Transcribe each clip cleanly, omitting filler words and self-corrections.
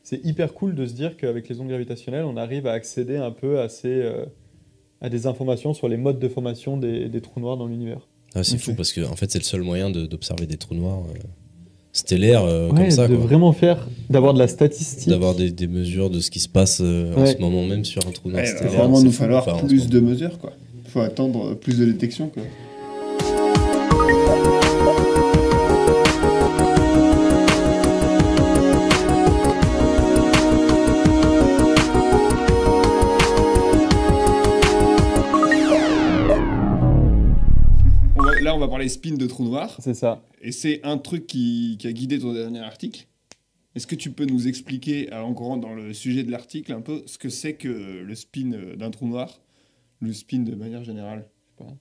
c'est hyper cool de se dire qu'avec les ondes gravitationnelles, on arrive à accéder un peu à des informations sur les modes de formation des trous noirs dans l'univers. Ah, c'est Ok. fou parce que en fait, c'est le seul moyen d'observer des trous noirs stellaires Ouais, comme ça, de quoi. vraiment d'avoir de la statistique. D'avoir des mesures de ce qui se passe en Ouais. ce moment même sur un trou noir Il va stellaire. vraiment c'est nous fou. falloir Enfin, en ce plus moment. de mesures, quoi. Il faut attendre plus de détection, quoi. Là, on va parler spin de trous noirs. C'est ça. Et c'est un truc qui a guidé ton dernier article. Est-ce que tu peux nous expliquer, en gros, dans le sujet de l'article, un peu ce que c'est que le spin d'un trou noir, le spin de manière générale?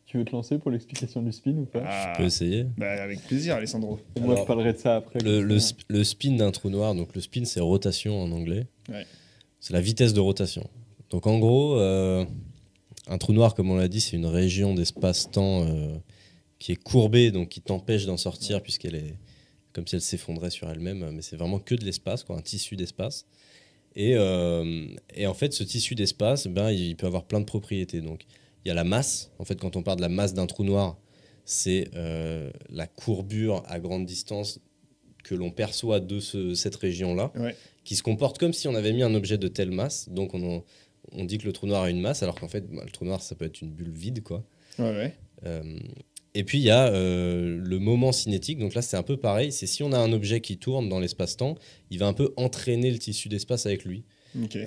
Tu veux te lancer pour l'explication du spin ou pas? Ah, Je peux essayer. bah, avec plaisir, Alessandro. Et moi, je Alors, parlerai de ça après. Le spin d'un trou noir, donc le spin c'est rotation en anglais. Ouais. C'est la vitesse de rotation. Donc en gros, un trou noir, comme on l'a dit, c'est une région d'espace-temps qui est courbée, donc qui t'empêche d'en sortir puisqu'elle est comme si elle s'effondrait sur elle-même, mais c'est vraiment que de l'espace, quoi, un tissu d'espace. Et en fait, ce tissu d'espace, ben, il peut avoir plein de propriétés. Donc il y a la masse. En fait, quand on parle de la masse d'un trou noir, c'est la courbure à grande distance que l'on perçoit de cette région-là, Ouais. qui se comporte comme si on avait mis un objet de telle masse. Donc on dit que le trou noir a une masse, alors qu'en fait, le trou noir, ça peut être une bulle vide, quoi. Ouais. Et puis il y a le moment cinétique. Donc là, c'est un peu pareil. C'est si on a un objet qui tourne dans l'espace-temps, il va un peu entraîner le tissu d'espace avec lui. Ok.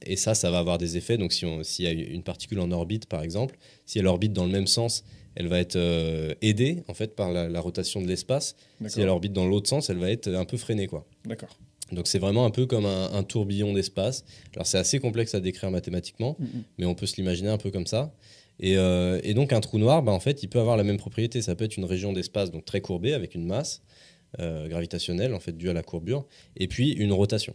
Et ça va avoir des effets. Donc s'il y a une particule en orbite, par exemple, si elle orbite dans le même sens, elle va être aidée en fait par la rotation de l'espace. Si elle D'accord. orbite dans l'autre sens, elle va être un peu freinée, quoi. D'accord. Donc c'est vraiment un peu comme un tourbillon d'espace. Alors c'est assez complexe à décrire mathématiquement, mais on peut se l'imaginer un peu comme ça. Et donc un trou noir, bah, en fait, il peut avoir la même propriété. Ça peut être une région d'espace donc très courbée avec une masse gravitationnelle en fait due à la courbure, et puis une rotation.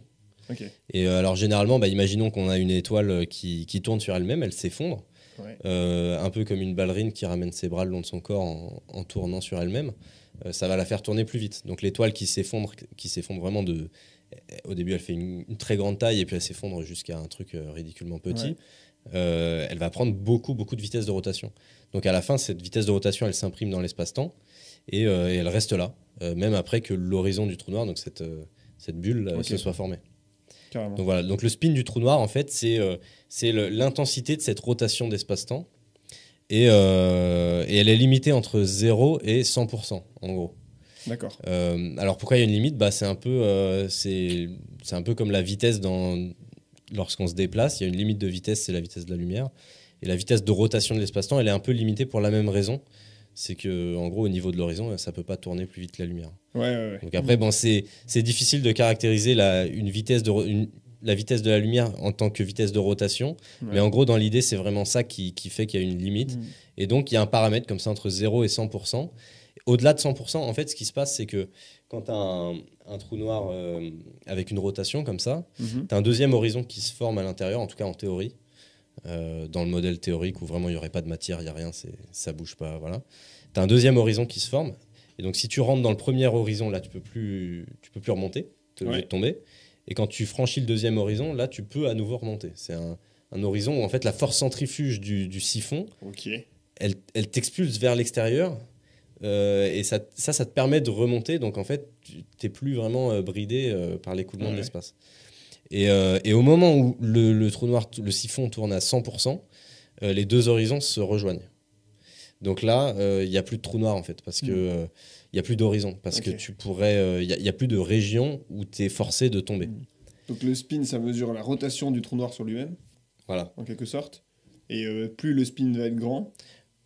Ok. Et alors généralement, bah, imaginons qu'on a une étoile qui tourne sur elle-même, elle s'effondre, Ouais. un peu comme une ballerine qui ramène ses bras le long de son corps en tournant sur elle-même. Ça va la faire tourner plus vite. Donc l'étoile qui s'effondre vraiment au début, elle fait une très grande taille et puis elle s'effondre jusqu'à un truc ridiculement petit. Ouais. Elle va prendre beaucoup de vitesse de rotation. Donc à la fin, cette vitesse de rotation, elle s'imprime dans l'espace-temps et elle reste là, même après que l'horizon du trou noir, donc cette bulle, Ok. se soit formée. Carrément. Donc voilà, donc le spin du trou noir, en fait, c'est l'intensité de cette rotation d'espace-temps. Et elle est limitée entre 0 et 100%, en gros. D'accord. Alors pourquoi il y a une limite? Bah, c'est un peu comme la vitesse lorsqu'on se déplace. Il y a une limite de vitesse, c'est la vitesse de la lumière. Et la vitesse de rotation de l'espace-temps, elle est un peu limitée pour la même raison. C'est qu'en gros, au niveau de l'horizon, ça ne peut pas tourner plus vite que la lumière. Ouais. Donc après, bon, c'est difficile de caractériser la vitesse de la lumière en tant que vitesse de rotation. Ouais. Mais en gros, dans l'idée, c'est vraiment ça qui fait qu'il y a une limite. Et donc, il y a un paramètre comme ça entre 0 et 100%. Au-delà de 100%, en fait, ce qui se passe, c'est que quand tu as un trou noir avec une rotation comme ça, Mhm. tu as un deuxième horizon qui se forme à l'intérieur, en tout cas en théorie, dans le modèle théorique où vraiment il n'y aurait pas de matière, il n'y a rien, ça ne bouge pas. Voilà. Tu as un deuxième horizon qui se forme. Et donc, si tu rentres dans le premier horizon, là, tu peux plus remonter, tu es obligé de tomber. Et quand tu franchis le deuxième horizon, là, tu peux à nouveau remonter. C'est un horizon où, en fait, la force centrifuge du siphon, Ok. elle t'expulse vers l'extérieur. Et ça te permet de remonter. Donc, en fait, tu n'es plus vraiment bridé par l'écoulement de l'espace. Et au moment où le trou noir, le siphon tourne à 100%, les deux horizons se rejoignent. Donc là, il n'y a plus de trou noir, en fait, parce que il n'y a plus d'horizon. Parce que tu pourrais... Il n'y a plus de région où tu es forcé de tomber. Donc le spin, ça mesure la rotation du trou noir sur lui-même, Voilà. en quelque sorte. Et plus le spin va être grand,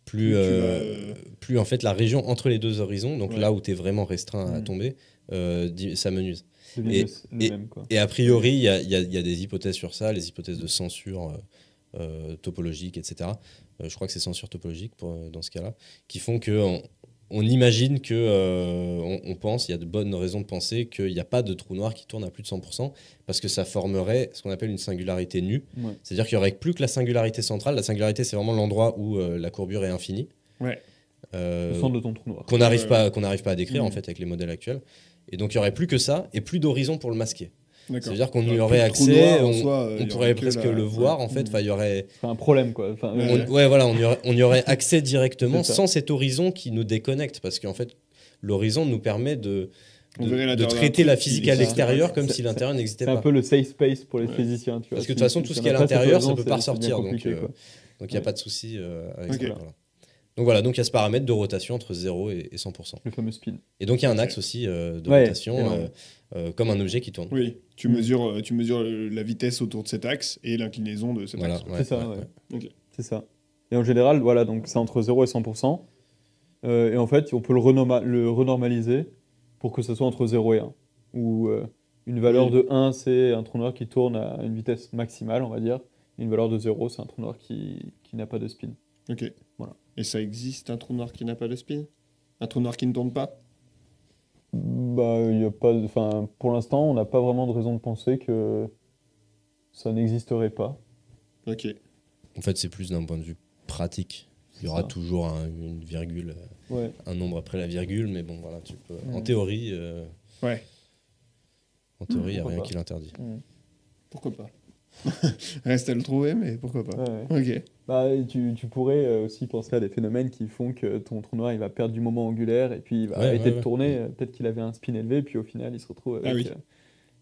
Plus en fait, la région entre les deux horizons, donc Ouais. là où tu es vraiment restreint à tomber, s'amenuise. C'est le même, quoi. Et a priori, il y a des hypothèses sur ça, les hypothèses de censure topologique, etc. Je crois que c'est censure topologique dans ce cas-là, qui font qu'on imagine on pense, il y a de bonnes raisons de penser qu'il n'y a pas de trou noir qui tourne à plus de 100%, parce que ça formerait ce qu'on appelle une singularité nue. Ouais. C'est-à-dire qu'il n'y aurait plus que la singularité centrale. La singularité, c'est vraiment l'endroit où la courbure est infinie. Ouais. Le centre de ton trou noir. Qu'on n'arrive pas à décrire en fait avec les modèles actuels. Et donc il n'y aurait plus que ça et plus d'horizon pour le masquer. D'accord. Ça veut dire qu'on y Plus aurait de trou accès, noir, en soi, il on y pourrait aurait que presque la- le voir en fait. Enfin, il y aurait, C'est un problème, quoi. Enfin, Ouais. ouais, voilà, on y aurait accès directement C'est ça. sans cet horizon qui nous déconnecte, parce qu'en fait, l'horizon nous permet On verrait de l'intérieur d'un traiter la truc qui physique à existe. l'extérieur comme C'est- si l'intérieur n'existait c'est un pas. peu le safe space pour les Ouais. physiciens, tu vois. Parce que de Si- toute façon, si tout ce on qui est à n'a pas cet l'intérieur, ça horizon, peut pas c'est bien ressortir, compliqué, donc quoi. il n'y a pas de souci avec Ok. ça. Voilà. Donc voilà, donc il y a ce paramètre de rotation entre 0 et 100%. Le fameux spin. Et donc il y a un Ok. axe aussi de Ouais, rotation, énorme. comme un objet qui tourne. Oui, tu Mm. mesures la vitesse autour de cet axe et l'inclinaison de cet Voilà, axe. ouais, C'est ça, ouais, ouais. ouais. Ok. C'est ça. Et en général, voilà, donc c'est entre 0 et 100%. Et en fait, on peut le renormaliser pour que ce soit entre 0 et 1. Ou une valeur Oui. de 1, c'est un trou noir qui tourne à une vitesse maximale, on va dire. Et une valeur de 0, c'est un trou noir qui n'a pas de spin. Ok. Voilà. Et ça existe un trou noir qui n'a pas de spin? Un trou noir qui ne tourne pas? Bah, il y a pas, enfin, pour l'instant, on n'a pas vraiment de raison de penser que ça n'existerait pas. Ok. En fait, c'est plus d'un point de vue pratique. Il y aura ça. toujours une virgule, Ouais. un nombre après la virgule, mais bon, voilà, tu peux. En Mm. théorie, Ouais. il n'y a Pourquoi rien pas. qui l'interdit. Pourquoi pas? Reste à le trouver, mais pourquoi pas? Ouais, ouais. Ok. Bah, tu pourrais aussi penser à des phénomènes qui font que ton trou noir il va perdre du moment angulaire et puis il va Ouais, arrêter ouais, de ouais. tourner. Peut-être qu'il avait un spin élevé, puis au final il se retrouve avec. Ah oui.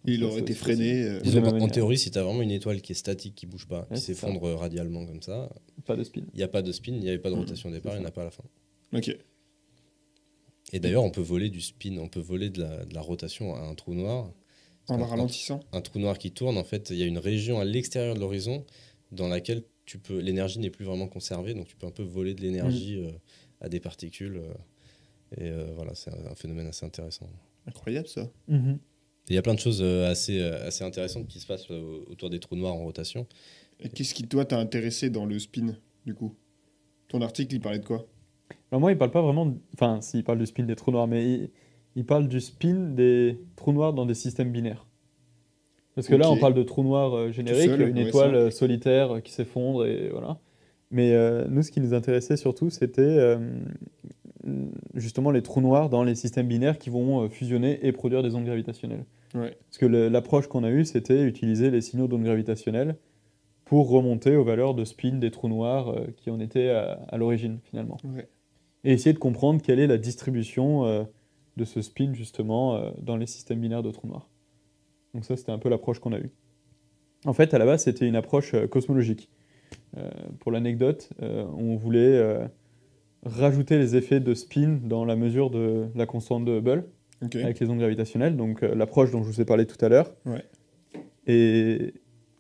Il ça, aurait été c'est freiné. Disons de la qu'en manière. théorie, si tu as vraiment une étoile qui est statique, qui bouge pas, Ouais, qui c'est ça. s'effondre radialement comme ça, Pas de spin. il n'y a pas de spin, il n'y avait pas de Mm, rotation au départ, c'est il n'y en ça. a pas à la fin. Ok. Et d'ailleurs, on peut voler du spin, on peut voler de la rotation à un trou noir. En la Un- ralentissant. Un trou noir qui tourne, en fait, il y a une région à l'extérieur de l'horizon dans laquelle l'énergie n'est plus vraiment conservée, donc tu peux un peu voler de l'énergie à des particules. Voilà, c'est un phénomène assez intéressant. Incroyable ça. Mhm. Et il y a plein de choses assez intéressantes qui se passent autour des trous noirs en rotation. Et qu'est-ce qui, toi, t'a intéressé dans le spin, du coup? Ton article, il parlait de quoi? Alors moi, il parle pas vraiment. Enfin, si, il parle du spin des trous noirs, mais il parle du spin des trous noirs dans des systèmes binaires. Parce que là, Ok. on parle de trous noirs génériques, seul, une ouais, étoile simple. solitaire qui s'effondre et voilà. Mais nous, ce qui nous intéressait surtout, c'était justement les trous noirs dans les systèmes binaires qui vont fusionner et produire des ondes gravitationnelles. Ouais. Parce que l'approche qu'on a eue, c'était utiliser les signaux d'ondes gravitationnelles pour remonter aux valeurs de spin des trous noirs qui en étaient à l'origine, finalement. Ouais. Et essayer de comprendre quelle est la distribution de ce spin, justement, dans les systèmes binaires de trous noirs. Donc ça, c'était un peu l'approche qu'on a eue. En fait, à la base, c'était une approche cosmologique. Pour l'anecdote, on voulait rajouter les effets de spin dans la mesure de la constante de Hubble, Ok. avec les ondes gravitationnelles, donc l'approche dont je vous ai parlé tout à l'heure. Ouais. Et,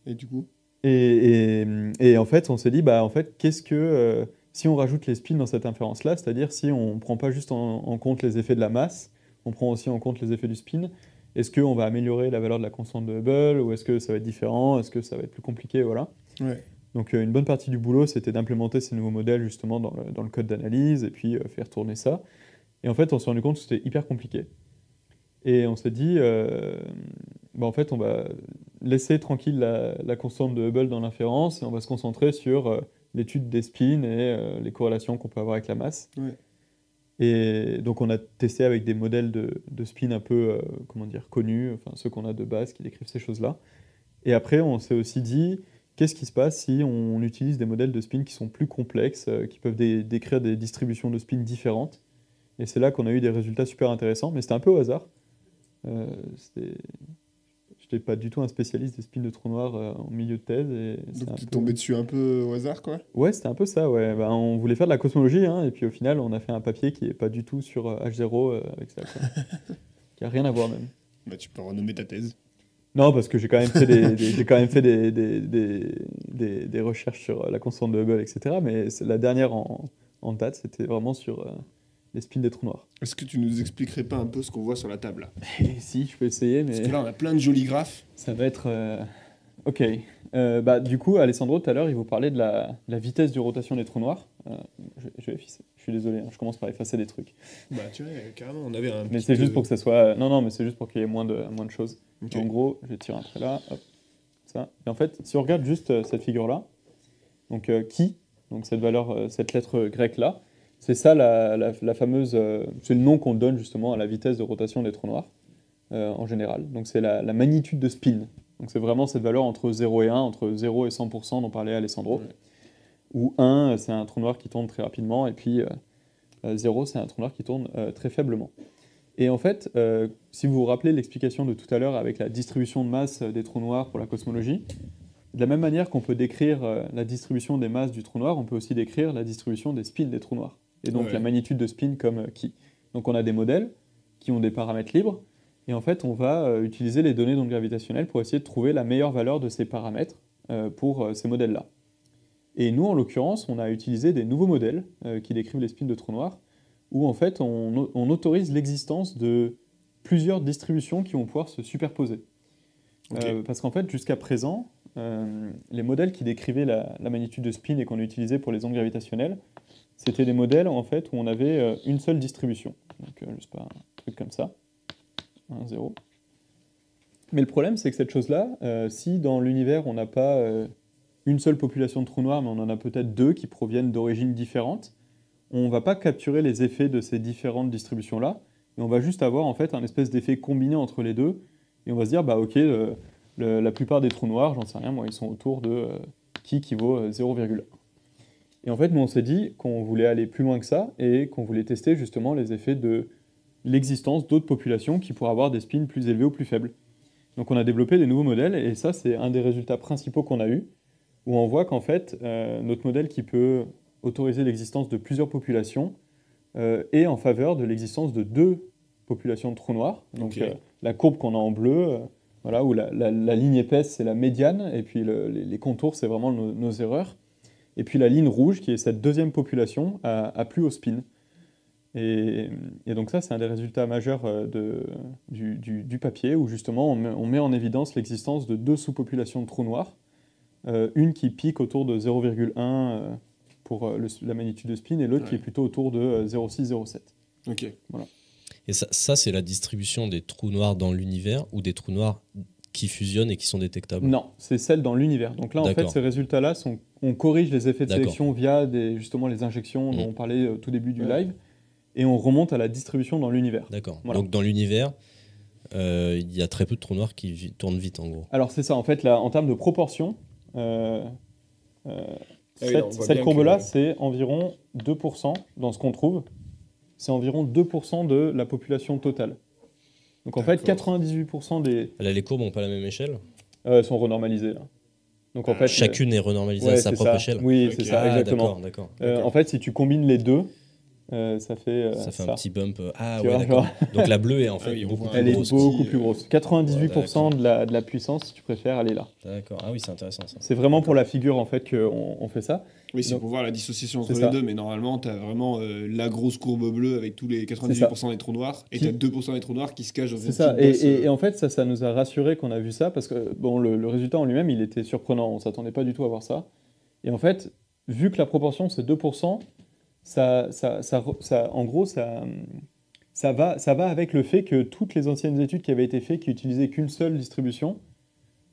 Et du coup? et en fait, on s'est dit, bah, en fait, qu'est-ce que... si on rajoute les spins dans cette inférence-là, c'est-à-dire si on ne prend pas juste en compte les effets de la masse, on prend aussi en compte les effets du spin, est-ce qu'on va améliorer la valeur de la constante de Hubble, ou est-ce que ça va être différent, est-ce que ça va être plus compliqué, voilà. Ouais. Donc une bonne partie du boulot, c'était d'implémenter ces nouveaux modèles justement dans le code d'analyse, et puis faire tourner ça. Et en fait, on s'est rendu compte que c'était hyper compliqué. Et on s'est dit, bah, en fait, on va laisser tranquille la constante de Hubble dans l'inférence, et on va se concentrer sur l'étude des spins et les corrélations qu'on peut avoir avec la masse. Ouais. Et donc on a testé avec des modèles de spin un peu, comment dire, connus, enfin ceux qu'on a de base qui décrivent ces choses-là. Et après, on s'est aussi dit, qu'est-ce qui se passe si on utilise des modèles de spin qui sont plus complexes, qui peuvent décrire des distributions de spin différentes. Et c'est là qu'on a eu des résultats super intéressants, mais c'était un peu au hasard. Je n'étais pas du tout un spécialiste des spins de trous noirs en milieu de thèse. Et c'est Donc un t'es peu- tombé dessus un peu au hasard, quoi? Ouais, c'était un peu ça, ouais. Ben, on voulait faire de la cosmologie, hein, et puis au final, on a fait un papier qui n'est pas du tout sur H0 avec ça, quoi. Qui n'a rien à voir même. Bah, tu peux renommer ta thèse. Non, parce que j'ai quand même fait j'ai quand même fait des recherches sur la constante de Hubble, etc. Mais la dernière en date, c'était vraiment sur les spins des trous noirs. Est-ce que tu nous expliquerais pas un peu ce qu'on voit sur la table, là? Et si, je peux essayer, mais Parce que là, on a plein de jolis graphes. ça va être... Ok. Bah, du coup, Alessandro, tout à l'heure, il vous parlait de la vitesse de rotation des trous noirs. Je vais effacer. Je suis désolé, hein, je commence par effacer des trucs. Bah, tu vois, carrément, on avait un Mais petit c'est juste peu- pour que ça soit... Non, mais c'est juste pour qu'il y ait moins de choses. Ok. En gros, je tire un trait là, hop, ça. Et en fait, si on regarde juste cette figure-là, donc qui, donc cette valeur, cette lettre grecque là, c'est ça la fameuse, c'est le nom qu'on donne justement à la vitesse de rotation des trous noirs. en général. Donc c'est la magnitude de spin. Donc c'est vraiment cette valeur entre 0 et 1, entre 0 et 100% dont parlait Alessandro. Ouais. Où 1, c'est un trou noir qui tourne très rapidement, et puis 0, c'est un trou noir qui tourne très faiblement. Et en fait, si vous vous rappelez l'explication de tout à l'heure avec la distribution de masse des trous noirs pour la cosmologie, de la même manière qu'on peut décrire la distribution des masses du trou noir, on peut aussi décrire la distribution des spins des trous noirs. Et donc Ouais. la magnitude de spin comme qui. Donc on a des modèles qui ont des paramètres libres, et en fait on va utiliser les données d'onde gravitationnelle pour essayer de trouver la meilleure valeur de ces paramètres pour ces modèles-là. Et nous, en l'occurrence, on a utilisé des nouveaux modèles qui décrivent les spins de trous noirs, où en fait on autorise l'existence de plusieurs distributions qui vont pouvoir se superposer. Ok. Parce qu'en fait, jusqu'à présent, les modèles qui décrivaient la magnitude de spin et qu'on utilisait pour les ondes gravitationnelles, c'était des modèles en fait où on avait une seule distribution. Donc, je sais pas, un truc comme ça, 1, 0. Mais le problème, c'est que cette chose-là, si dans l'univers on n'a pas une seule population de trous noirs, mais on en a peut-être deux qui proviennent d'origines différentes, on ne va pas capturer les effets de ces différentes distributions-là, et on va juste avoir en fait un espèce d'effet combiné entre les deux, et on va se dire, bah ok, la plupart des trous noirs, j'en sais rien, moi, ils sont autour de qui vaut 0,1. Et en fait, nous, on s'est dit qu'on voulait aller plus loin que ça, et qu'on voulait tester justement les effets de l'existence d'autres populations qui pourraient avoir des spins plus élevés ou plus faibles. Donc on a développé des nouveaux modèles, et ça, c'est un des résultats principaux qu'on a eu, où on voit qu'en fait, notre modèle qui peut autoriser l'existence de plusieurs populations est en faveur de l'existence de deux populations de trous noirs. Donc Ok. la courbe qu'on a en bleu, voilà, où la ligne épaisse, c'est la médiane, et puis les contours, c'est vraiment nos erreurs. Et puis la ligne rouge, qui est cette deuxième population, a plus haut spin. Et donc ça, c'est un des résultats majeurs du papier, où justement on met en évidence l'existence de deux sous-populations de trous noirs, une qui pique autour de 0,1 pour la magnitude de spin, et l'autre Ouais. qui est plutôt autour de 0,6-0,7. Ok. Et ça c'est la distribution des trous noirs dans l'univers ou des trous noirs qui fusionnent et qui sont détectables? Non, c'est celle dans l'univers. Donc là, en fait, D'accord. ces résultats-là, on corrige les effets de D'accord. sélection via justement les injections dont on parlait au tout début du Ouais. live, et on remonte à la distribution dans l'univers. D'accord. Voilà. Donc dans l'univers, il y a très peu de trous noirs qui tournent vite en gros. Alors c'est ça, en fait, là, en termes de proportion, oui, là, on voit cette bien courbe-là, que- c'est environ 2% dans ce qu'on trouve. C'est environ 2% de la population totale. Donc en fait, D'accord. 98% des Là, les courbes n'ont pas la même échelle. sont renormalisées. Là. Donc en fait, Chacune est renormalisée ouais, à sa c'est propre ça. échelle. Oui, Ok. c'est ça, Ah, exactement. D'accord. En fait, si tu combines les deux, ça fait Ça fait un petit bump. Ah Tu ouais, vois, d'accord. Donc la bleue est en Ah fait oui, on beaucoup voit plus Elle est grosse. beaucoup petit, plus grosse. 98% ouais, de la puissance, si tu préfères, elle est là. D'accord. Ah oui, c'est intéressant ça. C'est vraiment pour la figure en fait qu'on fait ça. Oui, c'est Donc, pour voir la dissociation entre c'est les ça. deux, mais normalement, tu as vraiment la grosse courbe bleue avec tous les 98% des trous noirs, et Qui- tu as 2% des trous noirs qui se cachent dans C'est une ça. petite bosse, Et en fait, ça nous a rassuré qu'on a vu ça parce que bon, le résultat en lui-même, il était surprenant. On s'attendait pas du tout à voir ça. Et en fait, vu que la proportion c'est 2%, en gros, ça va avec le fait que toutes les anciennes études qui avaient été faites, qui utilisaient qu'une seule distribution,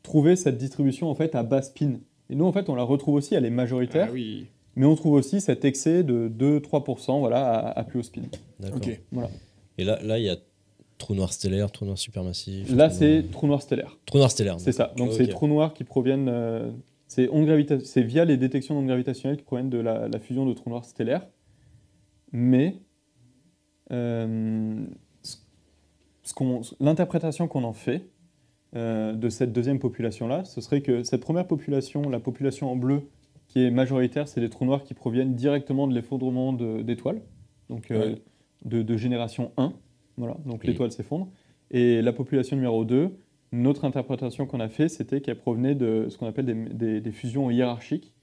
trouvaient cette distribution en fait à bas spin. Et nous, en fait, on la retrouve aussi, elle est majoritaire, Ah oui, mais on trouve aussi cet excès de 2-3% voilà, à plus haut spin. D'accord. ok. Voilà. Et là, il y a trou noir stellaire, trou noir supermassif. Là, trou c'est noir- trou noir stellaire. trou noir stellaire. C'est ça. Donc, Ok. c'est trous noirs qui proviennent. C'est via les détections d'ondes gravitationnelles qui proviennent de la fusion de trous noirs stellaires. Mais l'interprétation qu'on en fait de cette deuxième population-là, ce serait que cette première population, la population en bleu, qui est majoritaire, c'est des trous noirs qui proviennent directement de l'effondrement d'étoiles, donc Ouais. de génération 1. Voilà, donc Oui. l'étoile s'effondre. Et la population numéro 2, notre interprétation qu'on a fait, c'était qu'elle provenait de ce qu'on appelle des fusions hiérarchiques.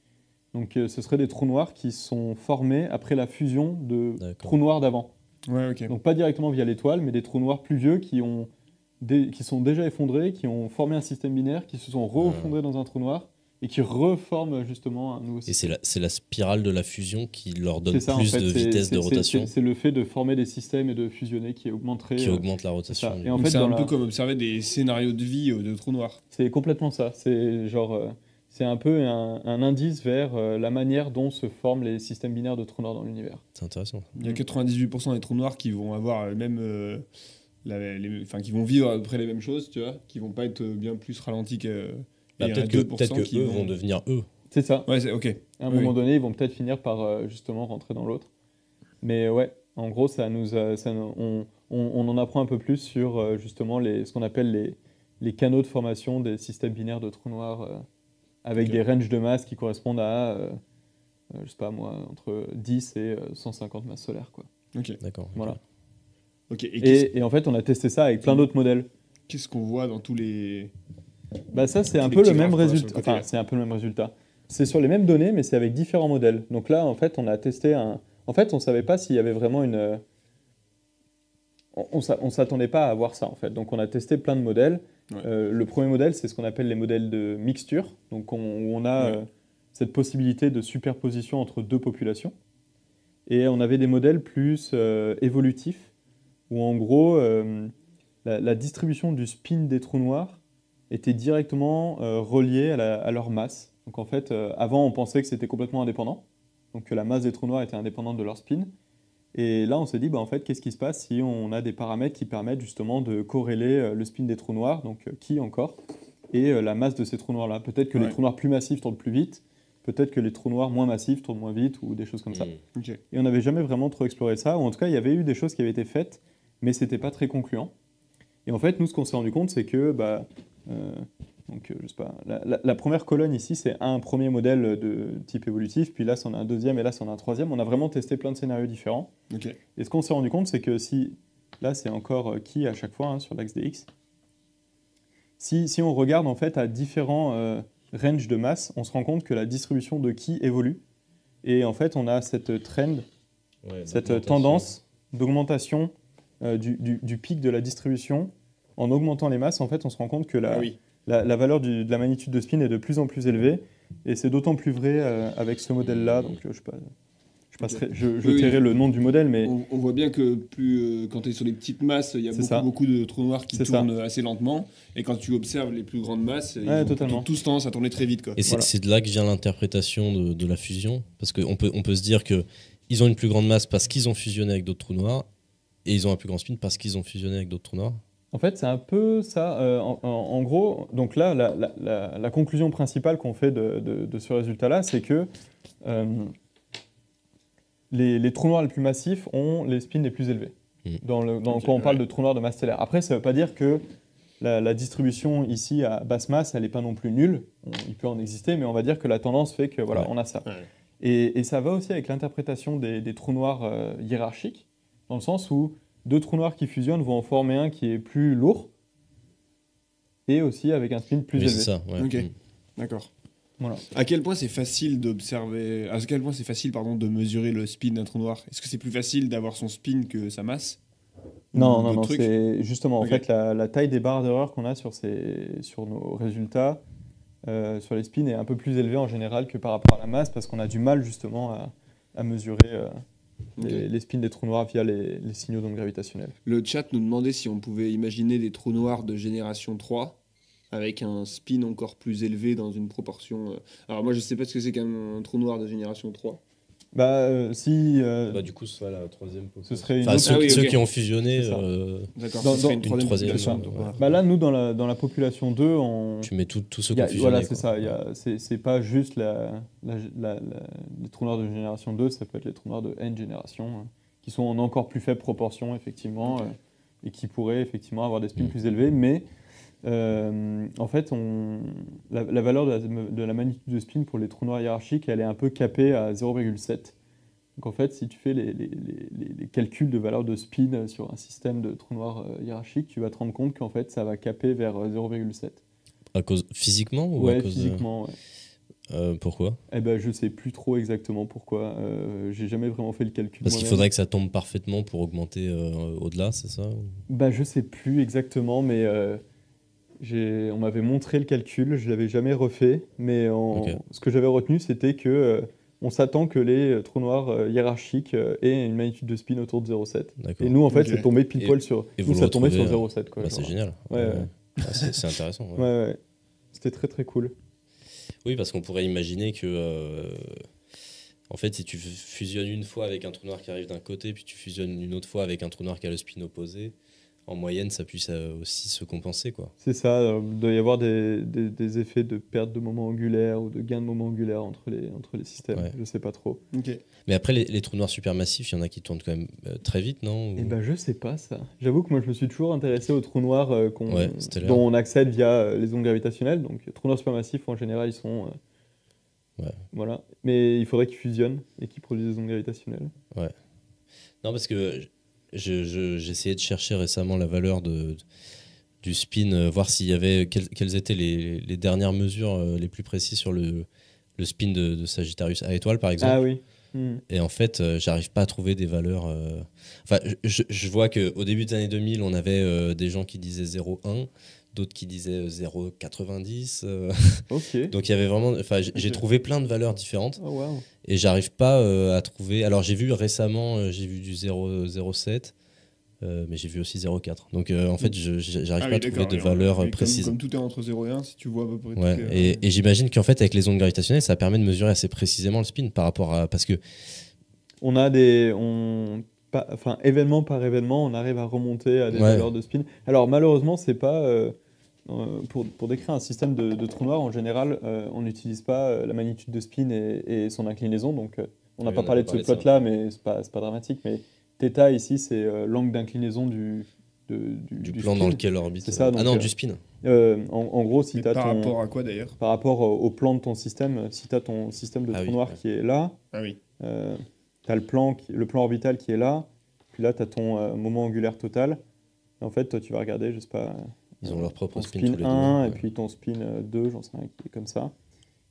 Donc ce seraient des trous noirs qui sont formés après la fusion de D'accord. trous noirs d'avant. Ouais, ok. Donc pas directement via l'étoile, mais des trous noirs plus vieux qui sont déjà effondrés, qui ont formé un système binaire, qui se sont refondrés dans un trou noir et qui reforment justement un nouveau Et système. c'est la spirale de la fusion qui leur donne C'est ça, en plus fait, de c'est- vitesse c'est- de c'est- rotation, C'est le fait de former des systèmes et de fusionner qui augmenterait. qui augmente la c'est rotation. ça. du Et en coup. fait, c'est dans un la- peu comme observer des scénarios de vie de trous noirs. C'est complètement ça. C'est genre, c'est un peu un indice vers la manière dont se forment les systèmes binaires de trous noirs dans l'univers. C'est intéressant. Il y a 98% des trous noirs qui vont avoir qui vont vivre à peu près les mêmes choses, tu vois, qui vont pas être bien plus ralentis que. Bah, et un peut-être que, 2% peut-être que qui eux vont devenir eux. C'est ça. Ouais, ok. À un Oui, moment oui. donné, ils vont peut-être finir par justement rentrer dans l'autre. Mais ouais, en gros, on en apprend un peu plus sur justement ce qu'on appelle les canaux de formation des systèmes binaires de trous noirs avec Ok. des ranges de masse qui correspondent à, je sais pas moi, entre 10 et 150 masses solaires, quoi. Ok. D'accord. ok. Voilà. Ok. Et qu'est-ce Et en fait, on a testé ça avec plein d'autres modèles. qu'est-ce qu'on voit dans tous les. Bah ça, c'est Tous un les peu le petits même graphes, quoi, sur le résultat. côté, Enfin, là. c'est un peu le même résultat. C'est sur les mêmes données, mais c'est avec différents modèles. Donc là, en fait, on a testé un. En fait, on savait pas s'il y avait vraiment une. On s'attendait pas à avoir ça, en fait. Donc on a testé plein de modèles. Ouais. Le premier modèle, c'est ce qu'on appelle les modèles de mixture. Donc où on a Ouais. cette possibilité de superposition entre deux populations. Et on avait des modèles plus évolutifs, où en gros, la distribution du spin des trous noirs était directement reliée à leur masse. Donc en fait, avant, on pensait que c'était complètement indépendant, donc que la masse des trous noirs était indépendante de leur spin. Et là, on s'est dit, bah, en fait, qu'est-ce qui se passe si on a des paramètres qui permettent justement de corréler le spin des trous noirs, donc qui encore, et la masse de ces trous noirs-là. Peut-être que les Ouais. trous noirs plus massifs tournent plus vite, peut-être que les trous noirs moins massifs tournent moins vite, ou des choses comme ça. Mm. Ok. Et on n'avait jamais vraiment trop exploré ça, ou en tout cas, il y avait eu des choses qui avaient été faites, mais c'était pas très concluant. Et en fait, nous, ce qu'on s'est rendu compte, c'est que, je sais pas, la première colonne ici, c'est un premier modèle de type évolutif, puis là, c'en a un deuxième, et là, c'en a un troisième. On a vraiment testé plein de scénarios différents. Ok. Et ce qu'on s'est rendu compte, c'est que si, là, c'est encore qui à chaque fois hein, sur l'axe des X, si on regarde en fait à différents ranges de masse, on se rend compte que la distribution de qui évolue. Et en fait, on a cette trend, Ouais, cette d'augmentation. tendance d'augmentation du pic de la distribution. En augmentant les masses, en fait, on se rend compte que Ah oui. la valeur de la magnitude de spin est de plus en plus élevée. Et c'est d'autant plus vrai avec ce modèle-là. Donc, je Oui. tairai le nom du modèle, mais On voit bien que plus quand tu es sur les petites masses, il y a C'est ça. beaucoup de trous noirs qui C'est ça. tournent assez lentement. Et quand tu observes les plus grandes masses, ils Ouais, ont totalement. tous tendance à tourner très vite, quoi. Et c'est Voilà. c'est de là que vient l'interprétation de la fusion. Parce qu'on peut se dire qu'ils ont une plus grande masse parce qu'ils ont fusionné avec d'autres trous noirs. Et ils ont un plus grand spin parce qu'ils ont fusionné avec d'autres trous noirs. en fait, c'est un peu ça. En gros, donc là, la conclusion principale qu'on fait de ce résultat-là, c'est que les trous noirs les plus massifs ont les spins les plus élevés. Mm. Ok, Quand on parle ouais. de trous noirs de masse stellaire. Après, ça ne veut pas dire que la distribution ici à basse masse, elle n'est pas non plus nulle. Il peut en exister, mais on va dire que la tendance fait que voilà, Ouais. on a ça. Ouais. Et ça va aussi avec l'interprétation des trous noirs hiérarchiques, dans le sens où deux trous noirs qui fusionnent vont en former un qui est plus lourd, et aussi avec un spin plus Oui, élevé. c'est ça. Ouais. Ok. Mm. D'accord. Voilà. À quel point c'est facile d'observer, à quel point c'est facile, pardon, de mesurer le spin d'un trou noir? Est-ce que c'est plus facile d'avoir son spin que sa masse? Non, Ou non, d'autres non, trucs c'est justement, en Ok. fait, la taille des barres d'erreur qu'on a sur nos résultats, sur les spins, est un peu plus élevée en général que par rapport à la masse, parce qu'on a du mal justement à mesurer Ok. les spins des trous noirs via les signaux d'onde gravitationnelle. Le chat nous demandait si on pouvait imaginer des trous noirs de génération 3 avec un spin encore plus élevé dans une proportion. Alors moi je sais pas ce que c'est qu'un trou noir de génération 3. Si Bah, du coup, ce serait la troisième ce serait une Enfin, autre- ceux, Ah oui, ceux ok. qui ont fusionné, C'est ça. D'accord, Dans- ce serait dans- une troisième troisième, population. ouais. donc voilà. Bah là, nous, dans la population 2, tu mets tous ceux il qui y ont a- fusionné. voilà, c'est quoi. ça. C'est pas juste les trous noirs de génération 2, ça peut être les trous noirs de N génération, qui sont en encore plus faible proportion, effectivement, Ok. et qui pourraient effectivement avoir des spins Mm. plus élevés. Mais en fait, la valeur de la magnitude de spin pour les trous noirs hiérarchiques, elle est un peu capée à 0,7. Donc en fait, si tu fais les calculs de valeur de spin sur un système de trous noirs hiérarchiques, tu vas te rendre compte qu'en fait, ça va caper vers 0,7. À cause, physiquement ou à Ouais, cause physiquement, ouais. Pourquoi? Eh ben, je sais plus trop exactement pourquoi. J'ai jamais vraiment fait le calcul. Parce qu'il moi-même. faudrait que ça tombe parfaitement pour augmenter au-delà, c'est ça? Bah, je sais plus exactement, mais on m'avait montré le calcul. Je l'avais jamais refait, mais Ok. ce que j'avais retenu, c'était que on s'attend que les trous noirs hiérarchiques aient une magnitude de spin autour de 0,7. D'accord. Et nous, en fait, Ok. c'est tombé pile Et- poil sur. et Nous, vous ça le tombait sur retrouvez, 0,7, quoi. Bah, c'est genre. génial. Ouais. Ah, c'est intéressant. ouais. Ouais, ouais. C'était très très cool. Oui, parce qu'on pourrait imaginer que, en fait, si tu fusionnes une fois avec un trou noir qui arrive d'un côté, puis tu fusionnes une autre fois avec un trou noir qui a le spin opposé, en moyenne, ça puisse aussi se compenser, quoi. C'est ça, il doit y avoir des effets de perte de moment angulaire ou de gain de moment angulaire entre les systèmes. Ouais. Je sais pas trop. Ok. Mais après, les trous noirs supermassifs, il y en a qui tournent quand même très vite, non? Et ben je sais pas ça. J'avoue que moi je me suis toujours intéressé aux trous noirs Ouais, stellaire. dont on accède via les ondes gravitationnelles. Donc trous noirs supermassifs en général ils sont Ouais. voilà, mais il faudrait qu'ils fusionnent et qu'ils produisent des ondes gravitationnelles. Non, parce que j'essayais de chercher récemment la valeur du spin, voir s'il y avait quelles étaient les dernières mesures les plus précises sur le spin de Sagittarius A étoile, par exemple. Ah oui. Et en fait, j'arrive pas à trouver des valeurs. Enfin, je vois qu'au début des années 2000, on avait des gens qui disaient 0,1, d'autres qui disaient 0,90. Ok. Donc il y avait vraiment. Enfin, j'ai Ok. trouvé plein de valeurs différentes Oh waouh. et j'arrive pas à trouver. Alors j'ai vu récemment, j'ai vu du 0,07. Mais j'ai vu aussi 0,4. Donc en fait, j'arrive pas à trouver de valeurs précises. Comme tout est entre 0 et 1, si tu vois à peu près. Ouais. toutes les- Et j'imagine qu'en fait, avec les ondes gravitationnelles, ça permet de mesurer assez précisément le spin par rapport à. Parce que. On a enfin événement par événement, on arrive à remonter à des Ouais. valeurs de spin. Alors malheureusement, c'est pas pour décrire un système de trou noir en général, on n'utilise pas la magnitude de spin et son inclinaison. Donc on n'a Oui, pas on a parlé de pas ce parlé de ça. plot-là, mais c'est pas dramatique. Mais θ ici, c'est l'angle d'inclinaison du Plan spin. dans lequel orbite. C'est ça, Ah donc, non, du spin. En gros, si Mais tu as par ton rapport à quoi d'ailleurs? par rapport au plan de ton système, si tu as ton système de Ah trou oui, noir ouais. qui est là, Ah oui. tu as le plan orbital qui est là, puis là tu as ton moment angulaire total. Et en fait, toi tu vas regarder, je sais pas, Ils ont leur propre ton spin spin tous les 1 deux. et Ouais. puis ton spin 2, j'en sais rien, qui est comme ça.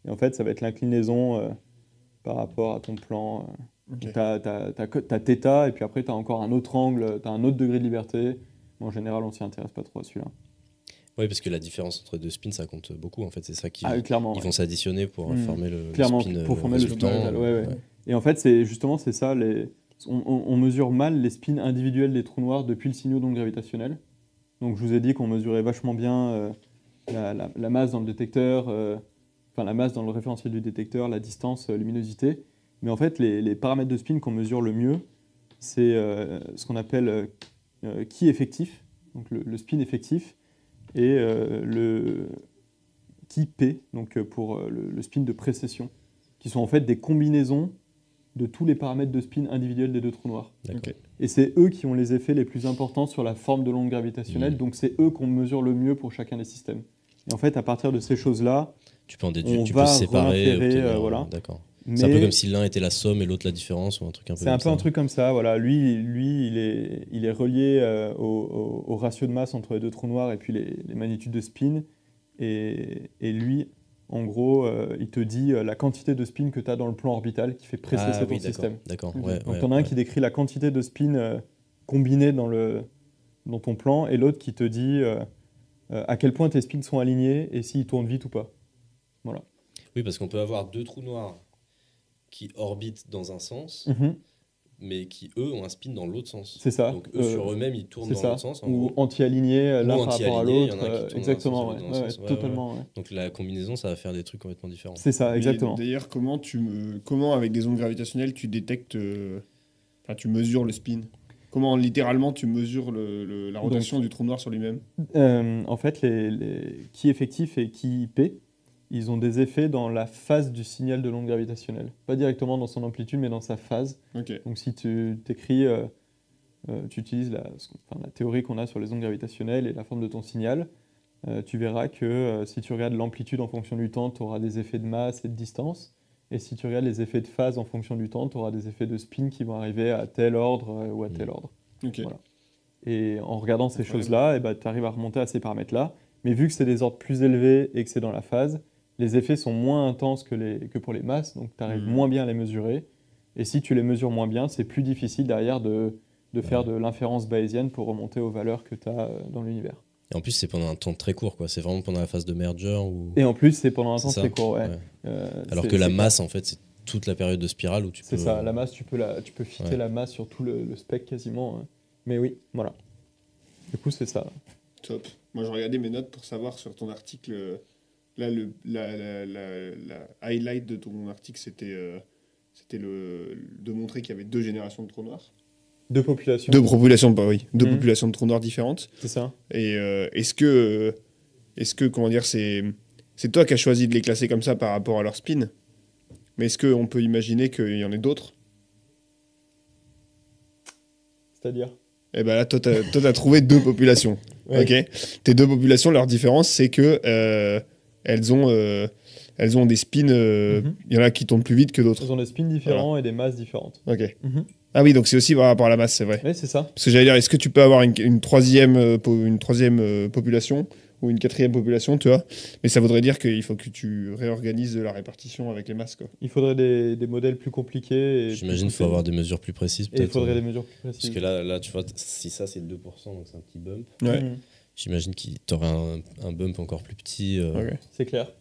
Et en fait, ça va être l'inclinaison par rapport à ton plan. Ok. Tu as θ, et puis après tu as encore un autre angle, tu as un autre degré de liberté. Mais en général, on s'y intéresse pas trop à celui-là. Oui, parce que la différence entre deux spins, ça compte beaucoup. En fait, c'est ça qui. Ah, clairement. Ils ouais. vont s'additionner pour former le Clairement, spin pour former le spin résultant. total, ouais, ouais. Et en fait, c'est ça, on mesure mal les spins individuels des trous noirs depuis le signaux d'onde gravitationnelle. Donc je vous ai dit qu'on mesurait vachement bien la masse dans le détecteur, enfin la masse dans le référentiel du détecteur, la distance, luminosité. Mais en fait, les paramètres de spin qu'on mesure le mieux, c'est ce qu'on appelle qui effectif, donc le spin effectif, et le qui P, donc pour le spin de précession, qui sont en fait des combinaisons de tous les paramètres de spin individuels des deux trous noirs. D'accord. Ok. Et c'est eux qui ont les effets les plus importants sur la forme de l'onde gravitationnelle, donc c'est eux qu'on mesure le mieux pour chacun des systèmes. Et en fait, à partir de ces choses-là, Tu peux en déduire, on tu va peux séparer. réinférer, Obtenir, voilà. D'accord. mais C'est un peu comme si l'un était la somme et l'autre la différence ou un truc un peu c'est comme un peu ça. un truc comme ça. Voilà. Lui il est relié au ratio de masse entre les deux trous noirs et puis les magnitudes de spin. Et lui, en gros, il te dit la quantité de spin que tu as dans le plan orbital qui fait précesser Ah ton oui, d'accord. système. D'accord. Donc, Ouais, tu ouais, en as un ouais. qui décrit la quantité de spin combinée dans ton plan, et l'autre qui te dit à quel point tes spins sont alignés et s'ils tournent vite ou pas. Voilà. Oui, parce qu'on peut avoir deux trous noirs qui orbitent dans un sens, Mhm. mais qui, eux, ont un spin dans l'autre sens. C'est ça. Donc, eux, sur eux-mêmes, ils tournent C'est dans ça. l'autre sens, en Ou gros. anti-alignés l'un Ou par rapport à anti-alignés, il y l'autre. en a un qui tourne dans un sens Exactement, et ouais. l'autre dans un Ouais, sens. Ouais, totalement. Ouais. Donc, la combinaison, ça va faire des trucs complètement différents. C'est ça, Mais exactement. D'ailleurs, comment avec des ondes gravitationnelles tu détectes, enfin tu mesures le spin? Comment littéralement tu mesures la rotation du trou noir sur lui-même? En fait, les qui effectif et qui IP, ils ont des effets dans la phase du signal de l'onde gravitationnelle. Pas directement dans son amplitude, mais dans sa phase. Ok. Donc si tu t'écris, tu utilises la théorie qu'on a sur les ondes gravitationnelles et la forme de ton signal, tu verras que si tu regardes l'amplitude en fonction du temps, tu auras des effets de masse et de distance. Et si tu regardes les effets de phase en fonction du temps, tu auras des effets de spin qui vont arriver à tel ordre ou à tel ordre. Ok. Voilà. Et en regardant ces Incroyable. choses-là, tu arrives à remonter à ces paramètres-là. Mais vu que c'est des ordres plus élevés et que c'est dans la phase, les effets sont moins intenses que pour les masses, donc tu arrives moins bien à les mesurer. Et si tu les mesures moins bien, c'est plus difficile derrière de faire de l'inférence bayésienne pour remonter aux valeurs que tu as dans l'univers. Et en plus, c'est pendant un temps très court, quoi. C'est vraiment pendant la phase de merger. Ou... Et en plus, c'est pendant un C'est temps ça, très court. Ouais. ouais. Alors que la c'est masse, en fait, c'est toute la période de spirale où tu peux. C'est ça, la masse, tu peux fitter Ouais. la masse sur tout le spectre quasiment. Mais oui, voilà. Du coup, c'est ça. Top. Moi, je regardais mes notes pour savoir sur ton article. Là, la highlight de ton article, c'était de montrer qu'il y avait deux générations de trous noirs. Deux populations. Deux populations, deux Mhm. populations de trous noirs différentes. C'est ça. Et est-ce que, comment dire, c'est toi qui as choisi de les classer comme ça par rapport à leur spin? Mais est-ce qu'on peut imaginer qu'il y en ait d'autres? C'est-à-dire. Eh ben là, toi, t'as trouvé deux populations. Ouais. Ok. Tes deux populations, leur différence, c'est que elles ont des spins. Mhm. Il y en a qui tournent plus vite que d'autres. Ils ont des spins différents et des masses différentes. Ok. Mhm. Ah oui, donc c'est aussi par rapport à la masse, c'est vrai. Ouais, c'est ça. Parce que j'allais dire, est-ce que tu peux avoir une troisième, population ou une quatrième population, tu vois? Mais ça voudrait dire qu'il faut que tu réorganises la répartition avec les masses, quoi. Il faudrait des modèles plus compliqués. Et J'imagine qu'il plus faut avoir poussés. des mesures plus précises, Et il peut-être. faudrait des mesures plus Parce précises. que là, tu vois, si ça c'est 2%, donc c'est un petit bump. Ouais. Mhm. J'imagine qu'il t'aurait un bump encore plus petit. Ok. C'est clair.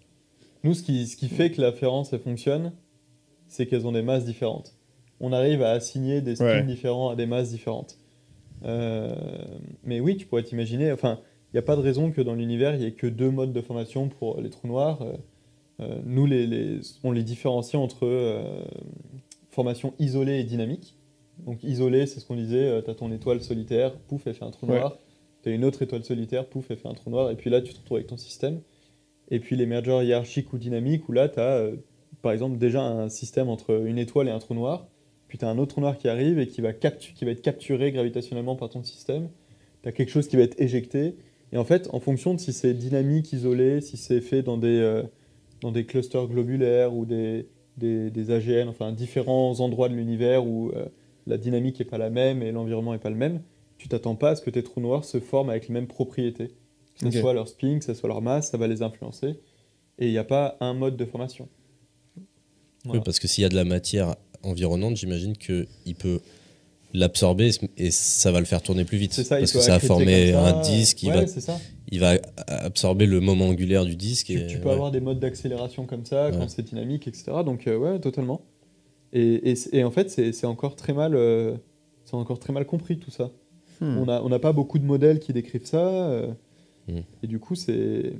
Nous, ce qui fait que l'afférence elle fonctionne, c'est qu'elles ont des masses différentes. On arrive à assigner des spins Ouais. différents à des masses différentes. Mais oui, tu pourrais t'imaginer. Enfin, il n'y a pas de raison que dans l'univers, il n'y ait que deux modes de formation pour les trous noirs. Nous, on les différencie entre formation isolée et dynamique. Donc, isolée, c'est ce qu'on disait tu as ton étoile solitaire, pouf, elle fait un trou Ouais. noir. Tu as une autre étoile solitaire, pouf, elle fait un trou noir. Et puis là, tu te retrouves avec ton système. Et puis les mergers hiérarchiques ou dynamiques, où là, tu as par exemple déjà un système entre une étoile et un trou noir. Puis tu as un autre trou noir qui arrive et qui va être capturé gravitationnellement par ton système. Tu as quelque chose qui va être éjecté. Et en fait, en fonction de si c'est dynamique, isolé, si c'est fait dans des clusters globulaires ou des AGN, enfin différents endroits de l'univers où la dynamique n'est pas la même et l'environnement n'est pas le même, tu t'attends pas à ce que tes trous noirs se forment avec les mêmes propriétés. Que ce Ok. soit leur spin, que ce soit leur masse, ça va les influencer. Et il n'y a pas un mode de formation. Voilà. Oui, parce que s'il y a de la matière environnante, j'imagine qu'il peut l'absorber et ça va le faire tourner plus vite. C'est ça, parce il que peut ça va accréter former comme ça. un disque, Ouais, c'est ça. il va absorber le moment angulaire du disque. Tu peux avoir des modes d'accélération comme ça quand Ouais. c'est dynamique, etc. Donc ouais, totalement. Et en fait, c'est encore très mal, c'est encore très mal compris tout ça. On n'a pas beaucoup de modèles qui décrivent ça. Hmm. Et du coup, c'est